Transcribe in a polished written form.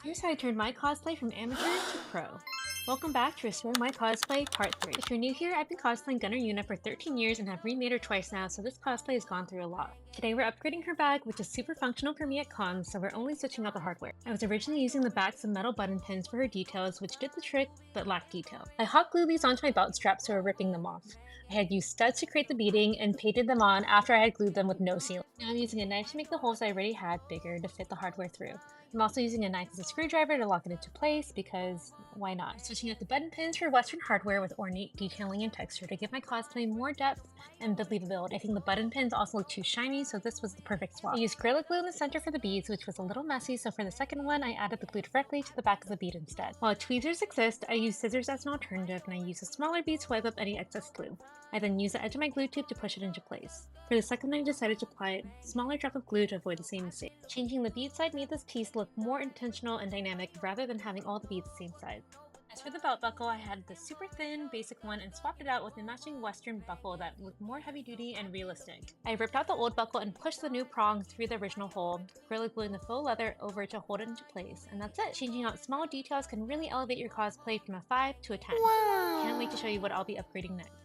Here's how I turned my cosplay from amateur to pro. Welcome back to Restore My Cosplay Part 3. If you're new here, I've been cosplaying Gunner Yuna for 13 years and have remade her twice now, so this cosplay has gone through a lot. Today we're upgrading her bag, which is super functional for me at cons, so we're only switching out the hardware. I was originally using the backs of metal button pins for her details, which did the trick, but lacked detail. I hot glued these onto my belt straps so we're ripping them off. I had used studs to create the beading and painted them on after I had glued them with no sealant. Now I'm using a knife to make the holes I already had bigger to fit the hardware through. I'm also using a knife as a screwdriver to lock it into place because why not? Switching out the button pins for Western hardware with ornate detailing and texture to give my cosplay more depth and believability. I think the button pins also look too shiny, so this was the perfect swap. I used Gorilla Glue in the center for the beads, which was a little messy, so for the second one, I added the glue directly to the back of the bead instead. While tweezers exist, I use scissors as an alternative, and I use a smaller bead to wipe up any excess glue. I then use the edge of my glue tube to push it into place. For the second one, I decided to apply a smaller drop of glue to avoid the same mistake. Changing the bead side made this piece look more intentional and dynamic rather than having all the beads the same size. As for the belt buckle, I had the super thin, basic one and swapped it out with a matching Western buckle that looked more heavy-duty and realistic. I ripped out the old buckle and pushed the new prong through the original hole, Gorilla gluing the faux leather over to hold it into place, and that's it! Changing out small details can really elevate your cosplay from a 5 to a 10. Wow. Can't wait to show you what I'll be upgrading next.